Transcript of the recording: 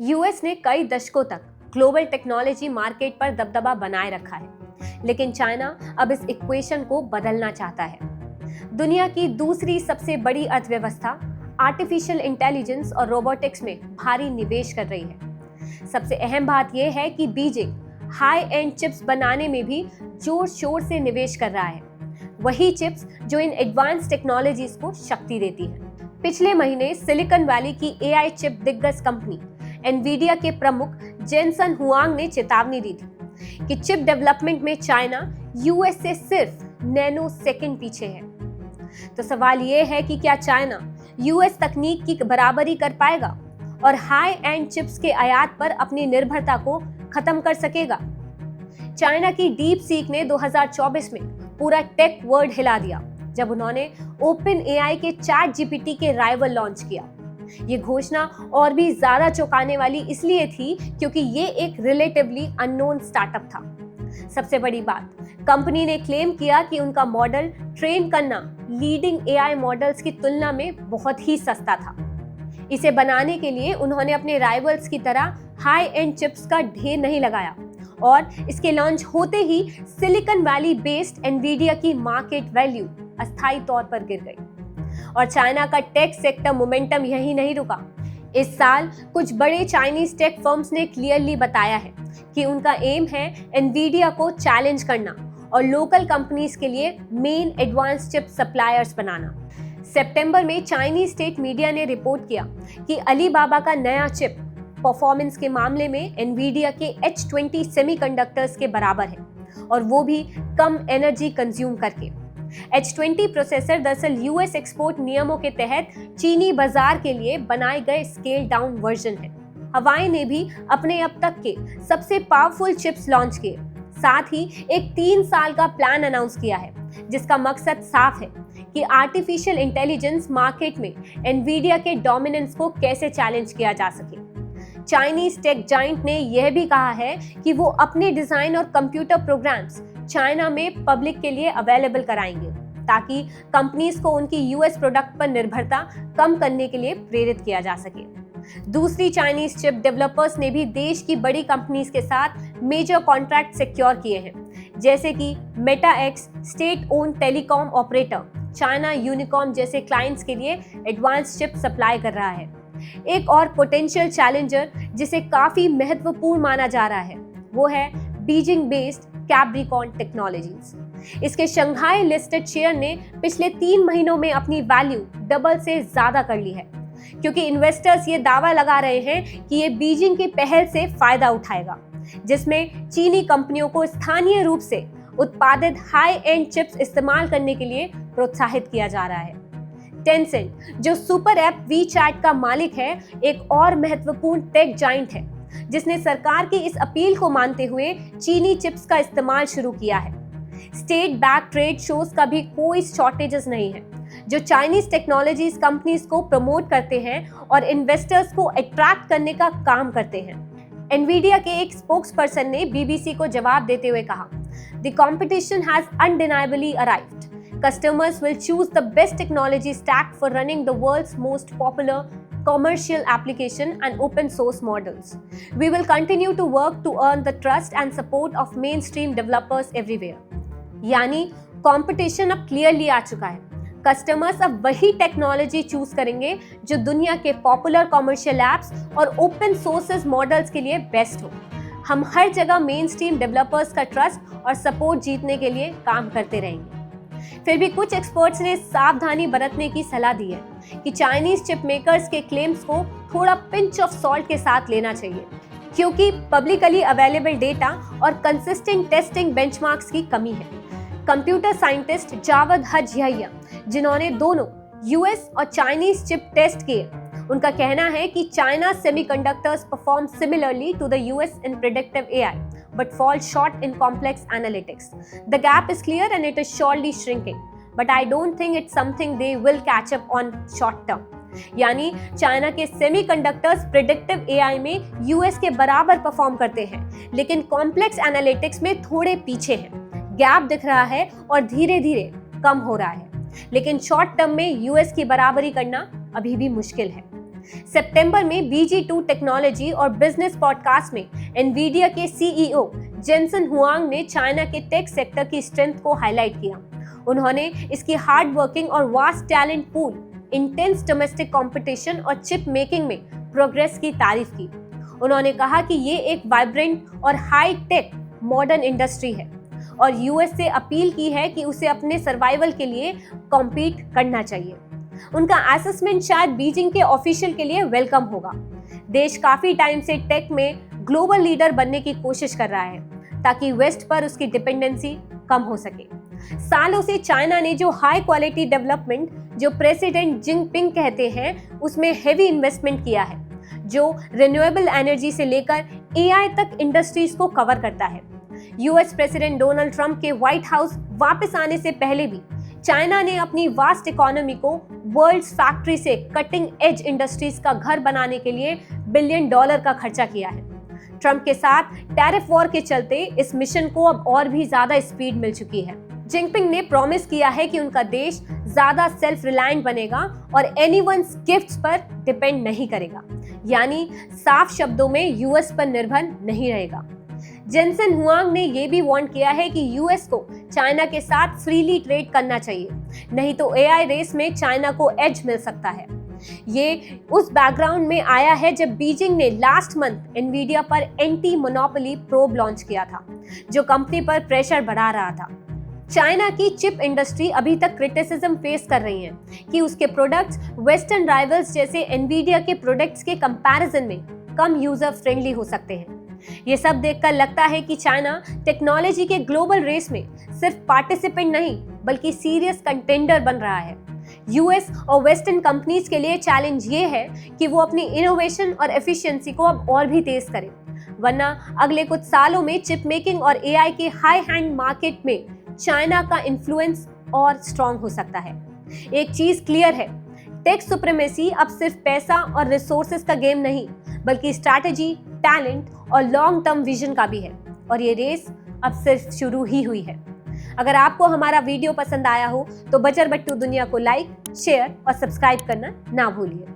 US ने कई दशकों तक ग्लोबल टेक्नोलॉजी मार्केट पर दबदबा बनाए रखा है, लेकिन चाइना अब इस इक्वेशन को बदलना चाहता है। दुनिया की दूसरी सबसे बड़ी अर्थव्यवस्था आर्टिफिशियल इंटेलिजेंस और रोबोटिक्स में भारी निवेश कर रही है। सबसे अहम बात यह है कि बीजिंग हाई एंड चिप्स बनाने में भी जोर शोर से निवेश कर रहा है, वही चिप्स जो इन एडवांस टेक्नोलॉजीज को शक्ति देती है। पिछले महीने सिलिकॉन वैली की एआई चिप दिग्गज कंपनी एनवीडिया के प्रमुख जेनसन हुआंग ने चेतावनी दी थी कि चिप डेवलपमेंट में चाइना यूएस से सिर्फ नैनो सेकंड पीछे है। तो सवाल यह है कि क्या चाइना यूएस तकनीक की बराबरी कर पाएगा और हाई एंड चिप्स के आयात पर अपनी निर्भरता को खत्म कर सकेगा? चाइना की डीप सीक ने 2024 में पूरा टेक वर्ल्ड हिला दिया जब उन्होंने ओपन एआई के चैट जीपीटी के राइवल लॉन्च किया। ये घोषणा और भी ज्यादा चौंकाने वाली इसलिए थी क्योंकि ये एक रिलेटिवली अननोन स्टार्टअप था। सबसे बड़ी बात, कंपनी ने क्लेम किया कि उनका मॉडल ट्रेन करना लीडिंग एआई मॉडल्स की तुलना में बहुत ही सस्ता था। इसे बनाने के लिए उन्होंने अपने राइवल्स की तरह हाई एंड चिप्स का ढेर नहीं लगाया और इसके लॉन्च होते ही सिलिकॉन वैली बेस्ड एनवीडिया की मार्केट वैल्यू अस्थायी तौर पर गिर गई। और चाइना का टेक सेक्टर मोमेंटम यही नहीं रुका। इस साल कुछ बड़े चाइनीज टेक फर्म्स ने क्लियरली बताया है कि उनका एम है एनवीडिया को चैलेंज करना और लोकल कंपनीज के लिए मेन एडवांस चिप सप्लायर्स बनाना। सितंबर में चाइनीज स्टेट मीडिया ने रिपोर्ट किया कि अलीबाबा का नया चिप परफॉर्मेंस के मामले में एनवीडिया के H20 सेमीकंडक्टर्स के बराबर है और वो भी कम एनर्जी कंज्यूम करके। H20 प्रोसेसर दरअसल यूएस एक्सपोर्ट नियमों के तहत चीनी बाजार के लिए बनाए गए स्केल डाउन वर्जन है। हवाई ने भी अपने अब तक के सबसे पावरफुल चिप्स लॉन्च किए, साथ ही एक 3 साल का प्लान अनाउंस किया है जिसका मकसद साफ है कि आर्टिफिशियल इंटेलिजेंस मार्केट में एनवीडिया के डोमिनेंस को कैसे चैलेंज किया जा सके। चाइनीज टेक जायंट ने यह भी कहा है कि वो अपने डिजाइन और कंप्यूटर प्रोग्राम्स चाइना में पब्लिक के लिए अवेलेबल कराएंगे ताकि कंपनीज को उनकी यूएस प्रोडक्ट पर निर्भरता कम करने के लिए प्रेरित किया जा सके। दूसरी चाइनीज चिप डेवलपर्स ने भी देश की बड़ी कंपनीज के साथ मेजर कॉन्ट्रैक्ट सिक्योर किए हैं, जैसे कि Meta x state own telecom operator China Unicom जैसे क्लाइंट्स के लिए एडवांस चिप सप्लाई कर रहा है। एक और पोटेंशियल चैलेंजर जिसे काफी महत्वपूर्ण माना जा रहा है वो है बीजिंग बेस्ड कैप्रिकॉर्न टेक्नोलॉजीज। इसके शंघाई लिस्टेड शेयर ने पिछले 3 महीनों में अपनी वैल्यू डबल से ज्यादा कर ली है, क्योंकि इन्वेस्टर्स ये दावा लगा रहे हैं कि ये बीजिंग की पहल से फायदा उठाएगा जिसमें चीनी कंपनियों को स्थानीय रूप से उत्पादित हाई एंड चिप्स इस्तेमाल करने के लिए प्रोत्साहित किया जा रहा है। टेंसेंट जो सुपर ऐप वीचैट का मालिक है, एक और महत्वपूर्ण टेक जायंट है जिसने सरकार की इस अपील को मानते हुए चीनी चिप्स का इस्तेमाल शुरू किया है। स्टेट बैक ट्रेड शोज का भी कोई शॉर्टेजेस नहीं है जो चाइनीज टेक्नोलॉजीज कंपनीज को प्रमोट करते हैं और इन्वेस्टर्स को अट्रैक्ट करने का काम करते हैं। एनवीडिया के एक स्पोक्सपर्सन ने बीबीसी को जवाब देते हुए कहा, "The competition has undeniably arrived. Customers will choose the best technology stack for running the world's most popular commercial application and open source models. We will continue to work to earn the trust and support of mainstream developers everywhere." यानी competition अब clearly आ चुका है। Customers अब वही technology choose करेंगे जो दुनिया के पॉपुलर कॉमर्शियल एप्स और ओपन सोर्सेज मॉडल्स के लिए बेस्ट हो। हम हर जगह मेन स्ट्रीम डेवलपर्स का ट्रस्ट और सपोर्ट जीतने के लिए काम करते रहेंगे। फिर भी कुछ एक्सपर्ट्स ने सावधानी बरतने की सलाह दी है कि चाइनीज चिप मेकर्स के क्लेम्स को थोड़ा पिंच ऑफ सॉल्ट के साथ लेना चाहिए, क्योंकि पब्लिकली अवेलेबल डेटा और कंसिस्टेंट टेस्टिंग बेंचमार्क्स की कमी है। कंप्यूटर साइंटिस्ट जावेद हज यहिया, जिन्होंने दोनों यूएस और चाइनीज चिप टेस्ट किए, उनका कहना है कि China semiconductors perform similarly to the US in predictive AI but fall short in complex analytics. The gap is clear and it is surely shrinking, but I don't think it's something they will catch up on short term. यानी China के semiconductors predictive AI में US के बराबर perform करते हैं, लेकिन complex analytics में थोड़े पीछे हैं। गैप दिख रहा है और धीरे धीरे कम हो रहा है, लेकिन शॉर्ट टर्म में यूएस की बराबरी करना अभी भी मुश्किल है। सितंबर में BG2 टेक्नोलॉजी और बिजनेस पॉडकास्ट में एनवीडिया के CEO जेनसन हुआंग ने चाइना के टेक सेक्टर की स्ट्रेंथ को हाईलाइट किया। उन्होंने इसकी हार्ड वर्किंग और vast talent pool, intense domestic competition और चिप मेकिंग में प्रोग्रेस की तारीफ की। उन्होंने कहा कि ये एक वाइब्रेंट और हाई टेक मॉडर्न इंडस्ट्री है और यूएस से अपील की है कि उसे अपने सर्वाइवल के लिए कॉम्पीट करना चाहिए। उनका असेसमेंट शायद बीजिंग के ऑफिशियल के लिए वेलकम होगा। देश काफी टाइम से टेक में ग्लोबल लीडर बनने की कोशिश कर रहा है ताकि वेस्ट पर उसकी डिपेंडेंसी कम हो सके। सालों से चाइना ने जो हाई क्वालिटी डेवलपमेंट जो प्रेसिडेंट जिनपिंग कहते हैं उसमें हेवी इन्वेस्टमेंट किया है, जो रिन्यूएबल एनर्जी से लेकर एआई तक इंडस्ट्रीज को कवर करता है। यूएस प्रेसिडेंट डोनाल्ड ट्रंप के व्हाइट हाउस वापस आने से पहले भी चाइना ने अपनी वास्ट इकोनॉमी को वर्ल्ड्स फैक्ट्री से कटिंग एज इंडस्ट्रीज का घर बनाने के लिए $1 बिलियन का खर्चा किया है। ट्रंप के साथ टैरिफ वॉर के चलते इस मिशन को अब और भी ज्यादा स्पीड मिल चुकी है। जिनपिंग ने प्रॉमिस किया है कि उनका देश ज्यादा सेल्फ रिलायंट बनेगा और एनीवन्स गिफ्ट्स पर डिपेंड नहीं करेगा, यानी साफ शब्दों में यूएस पर निर्भर नहीं रहेगा। जेनसन हुआंग ने यह भी वार्न किया है कि यूएस को चाइना के साथ फ्रीली ट्रेड करना चाहिए, नहीं तो एआई रेस में चाइना को एज मिल सकता है। ये उस बैकग्राउंड में आया है जब बीजिंग ने लास्ट मंथ एनवीडिया पर एंटी मोनोपोली प्रोब लॉन्च किया था, जो कंपनी पर प्रेशर बढ़ा रहा था। चाइना की चिप इंडस्ट्री अभी तक क्रिटिसिज्म फेस कर रही है कि उसके प्रोडक्ट्स वेस्टर्न राइवल्स जैसे एनवीडिया के प्रोडक्ट्स के कंपैरिजन में कम यूजर फ्रेंडली हो सकते हैं। ये सब देखकर लगता है कि चाइना टेक्नोलॉजी के ग्लोबल रेस में सिर्फ पार्टिसिपेंट नहीं बल्कि सीरियस कंटेंडर बन रहा है। यूएस और वेस्टर्न कंपनीज के लिए चैलेंज ये है कि वो अपनी इनोवेशन और एफिशिएंसी को अब और भी तेज करें, वरना अगले कुछ सालों में चिप मेकिंग और एआई के हाई हैंड मार्केट में चाइना का इन्फ्लुएंस और स्ट्रॉन्ग हो सकता है। एक चीज क्लियर है, टेक सुप्रीमेसी अब सिर्फ पैसा और रिसोर्सेज का गेम नहीं बल्कि स्ट्रैटेजी, टैलेंट और लॉन्ग टर्म विजन का भी है, और ये रेस अब सिर्फ शुरू ही हुई है। अगर आपको हमारा वीडियो पसंद आया हो तो बजर बट्टू दुनिया को लाइक, शेयर और सब्सक्राइब करना ना भूलिए।